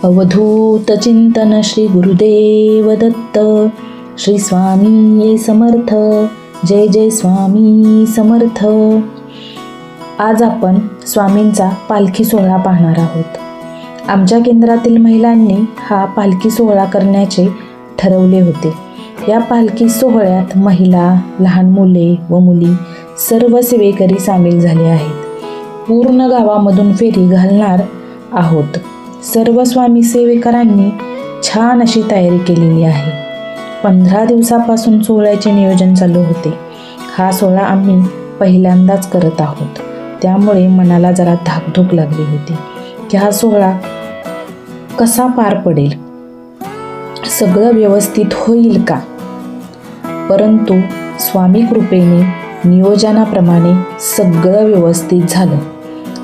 अवधूत चिंतन श्री गुरुदेव दत्त. श्री स्वामी समर्थ. जय जय स्वामी समर्थ. आज आपण स्वामींचा पालखी सोहळा पाहणार आहोत. आमच्या केंद्रातील महिलांनी हा पालखी सोहळा करण्याचे ठरवले होते. या पालखी सोहळ्यात महिला, लहान मुले व मुली सर्व सेवेकरी सामील झाले आहेत. पूर्ण गावामधून फेरी घालणार आहोत. सर्व स्वामी सेवेकरांनी छान अशी तयारी केलेली आहे. 15 दिवसापासून सोहळ्याचे नियोजन चालू होते. हा सोहळा आम्ही पहिल्यांदाच करत आहोत, त्यामुळे मनाला जरा धाकधूक लागली होती की हा सोहळा कसा पार पडेल, सगळं व्यवस्थित होईल का. परंतु स्वामी कृपेने नियोजनाप्रमाणे सगळं व्यवस्थित झालं.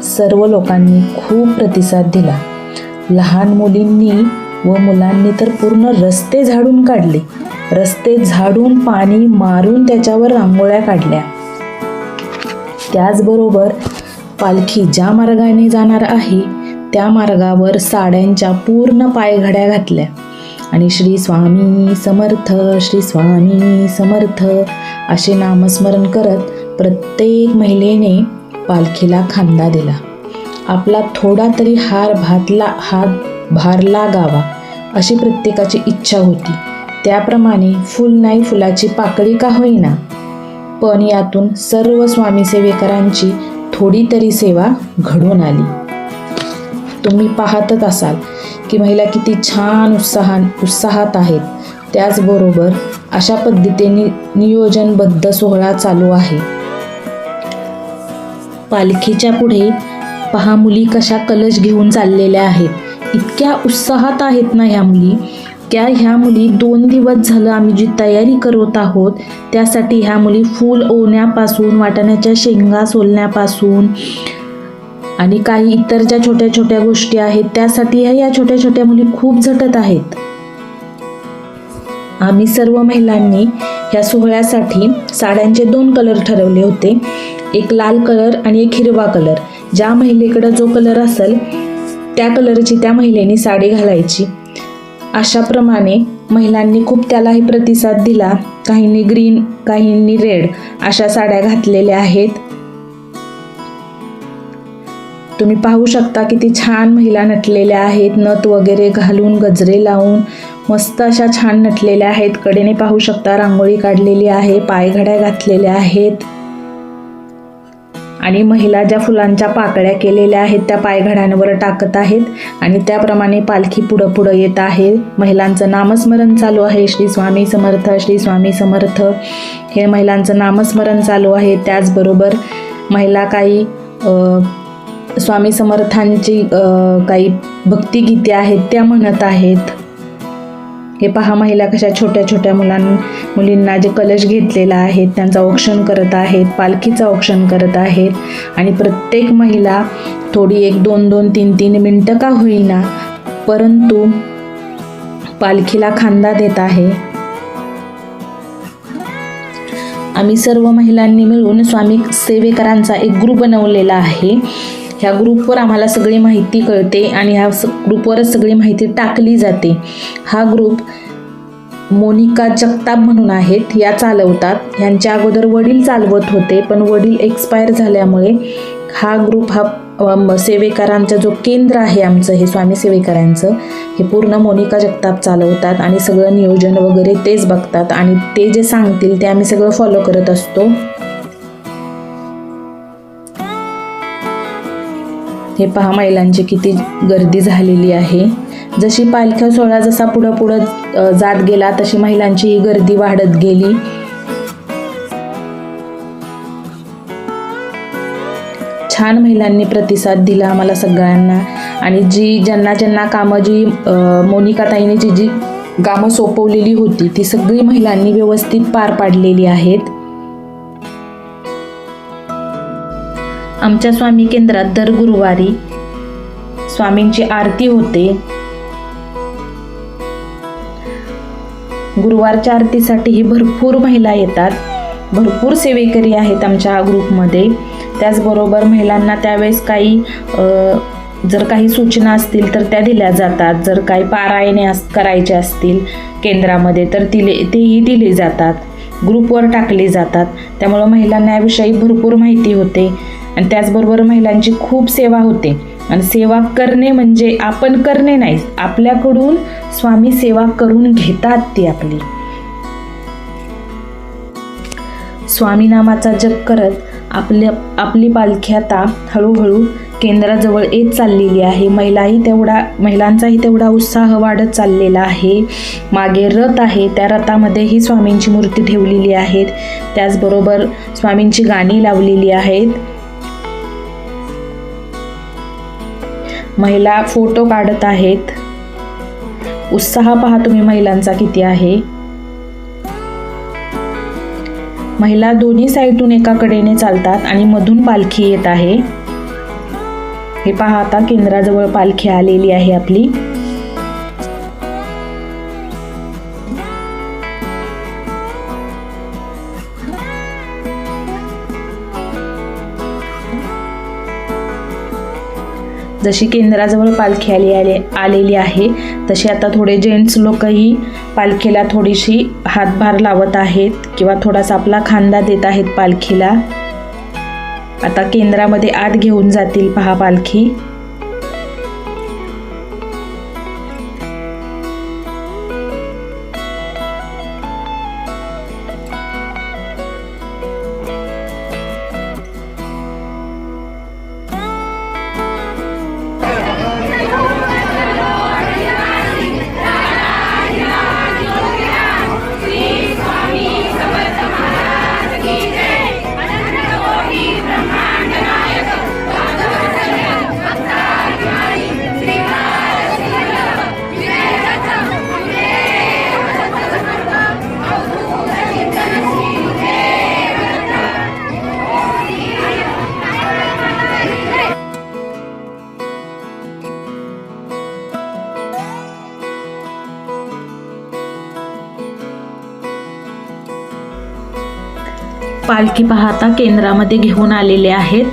सर्व लोकांनी खूप प्रतिसाद दिला. लहान मुलींनी व मुलांनी तर पूर्ण रस्ते झाडून काढले. रस्ते झाडून पाणी मारून त्याच्यावर रांगोळ्या काढल्या. त्याचबरोबर पालखी ज्या मार्गाने जाणार आहे त्या मार्गावर साड्यांच्या पूर्ण पायघड्या घातल्या आणि श्री स्वामी समर्थ, श्री स्वामी समर्थ असे नामस्मरण करत प्रत्येक महिलेने पालखीला खांदा दिला. आपला थोडा तरी हात भार लागावा अशी प्रत्येकाची इच्छा होती. त्याप्रमाणे फुल नाही फुलाची पाकळी का होईना, पण यातून सर्व स्वामी सेवेकरांची थोडी तरी सेवा घडून आली. तुम्ही पाहतच असाल की महिला किती छान उत्साहात आहेत. त्याचबरोबर अशा पद्धतीने नियोजनबद्ध सोहळा चालू आहे. पालखीच्या पुढे पहा मुली कशा कलश घेऊन चाललेल्या आहेत. इतक्या उत्साहात आहेत ना ह्या मुली. 2 दिवस झालं आम्ही जी तयारी करत आहोत त्यासाठी ह्या मुली फूल ओवण्यापासून, वाटाण्याच्या शेंगा सोलण्यापासून आणि काही इतर ज्या छोट्या छोट्या गोष्टी आहेत त्यासाठी या छोट्या छोट्या मुली खूप झटत आहेत. आम्ही सर्व महिलांनी ह्या सोहळ्यासाठी साड्यांचे 2 कलर ठरवले होते. एक लाल कलर आणि एक हिरवा कलर. ज्या महिलेकडे जो कलर असेल त्या कलरची त्या महिलेने साडी घालायची. अशाप्रमाणे महिलांनी खूप त्यालाही प्रतिसाद दिला. काहींनी ग्रीन, काहींनी रेड अशा साड्या घातलेल्या आहेत. तुम्ही पाहू शकता किती छान महिला नटलेल्या आहेत. नथ वगैरे घालून, गजरे लावून मस्त अशा छान नटलेल्या आहेत. कडेने पाहू शकता रांगोळी काढलेली आहे, पायघड्या घातलेल्या आहेत आणि महिला ज्या फुलांच्या पाकळ्या केलेल्या आहेत त्या पायघड्यांवर टाकत आहेत आणि त्याप्रमाणे पालखी पुढं येत आहे. महिलांचं नामस्मरण चालू आहे. श्री स्वामी समर्थ, श्री स्वामी समर्थ हे महिलांचं नामस्मरण चालू आहे. त्याचबरोबर महिला काही स्वामी समर्थांची काही भक्तिगीते आहेत त्या म्हणत आहेत. हे पहा महिला कशा छोट्या छोट्या मुलींना जे कलश घेतलेला आहे त्यांचं औक्षण करत आहेत, पालखीचं औक्षण करत आहेत आणि प्रत्येक महिला थोडी 1-2, 3 मिनटं का होईना परंतु पालखीला खांदा देत आहे. आम्ही सर्व महिलांनी मिळून स्वामी सेवेकरांचा एक ग्रुप बनवलेला आहे. ह्या ग्रुपवर आम्हाला सगळी माहिती कळते आणि ह्या ग्रुपवरच सगळी माहिती टाकली जाते. हा ग्रुप मोनिका जगताप म्हणून आहेत, या चालवतात. ह्यांच्या अगोदर वडील चालवत होते पण वडील एक्सपायर झाल्यामुळे हा ग्रुप हा सेवेकरांचा जो केंद्र आहे आमचं हे स्वामी सेवेकरांचं हे पूर्ण मोनिका जगताप चालवतात आणि सगळं नियोजन वगैरे तेच बघतात आणि ते जे सांगतील ते आम्ही सगळं फॉलो करत असतो. हे पहा महिलांची किती गर्दी झालेली आहे. जशी पालखी सोहळा जसा पुढं जात गेला तशी महिलांची ही गर्दी वाढत गेली. छान महिलांनी प्रतिसाद दिला आम्हाला सगळ्यांना आणि ज्यांना कामं मोनिकाताईने जी कामं सोपवलेली होती ती सगळी महिलांनी व्यवस्थित पार पाडलेली आहेत. आमच्या स्वामी केंद्रात दर गुरुवारी स्वामींची आरती होते. गुरुवारच्या आरतीसाठीही भरपूर महिला येतात. भरपूर सेवेकरी आहेत आमच्या ग्रुपमध्ये. त्याचबरोबर महिलांना त्यावेळेस काही जर काही सूचना असतील तर त्या दिल्या जातात. जर काही पारायणे करायचे असतील केंद्रामध्ये तर तेही दिले जातात, ग्रुपवर टाकले जातात. त्यामुळं महिलांना याविषयी भरपूर माहिती होते आणि त्याचबरोबर महिलांची खूप सेवा होते. आणि सेवा करणे म्हणजे आपण करणे नाही, आपल्याकडून स्वामी सेवा करून घेतात ती आपली. स्वामी नामाचा जप करत आपली पालखी आता हळूहळू केंद्राजवळ येत चाललेली आहे. महिलांचाही तेवढा उत्साह वाढत चाललेला आहे. मागे रथ आहे, त्या रथामध्येही स्वामींची मूर्ती ठेवलेली आहे. त्याचबरोबर स्वामींची गाणी लावलेली आहेत. महिला फोटो काढत आहेत. उत्साह पहा तुम्ही महिलांचा किती आहे. महिला दोन्ही साईडून एका कडेने चालतात आणि मधून पालखी येत आहे. हे पहा, आता केंद्राजवळ पालखी आलेली आहे आपली. जशी केंद्राजवळ पालखी आलेली आहे तशी आता थोडे जेंट्स लोकही पालखीला थोडीशी हातभार लावत आहेत किंवा थोडासा आपला खांदा देत आहेत पालखीला. आता केंद्रामध्ये आत घेऊन जातील पहा पालखी. पालखी पाहता केंद्रामध्ये घेऊन आलेले आहेत.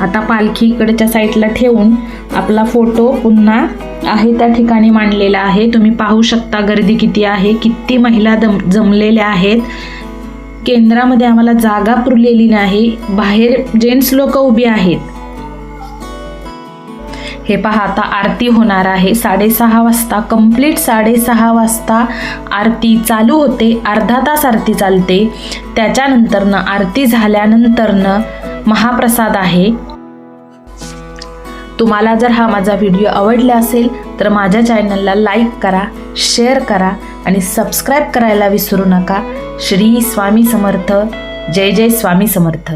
आता पालखी इकडच्या साईडला ठेवून आपला फोटो पुन्हा आहे त्या ठिकाणी मांडलेला आहे. तुम्ही पाहू शकता गर्दी किती आहे, किती महिला जमलेल्या आहेत. केंद्रामध्ये आम्हाला जागा पुरलेली नाही, बाहेर जेंट्स लोक उभी आहेत. हे पहा, आता आरती होणार आहे 6:30 वाजता. कंप्लीट 6:30 वाजता आरती चालू होते. अर्धा तास आरती चालते. त्याच्यानंतरनं आरती झाल्यानंतरनं महाप्रसाद आहे. तुम्हाला जर हा माझा व्हिडिओ आवडला असेल तर माझ्या चॅनलला लाईक करा, शेअर करा आणि सबस्क्राईब करायला विसरू नका. श्री स्वामी समर्थ. जय जय स्वामी समर्थ.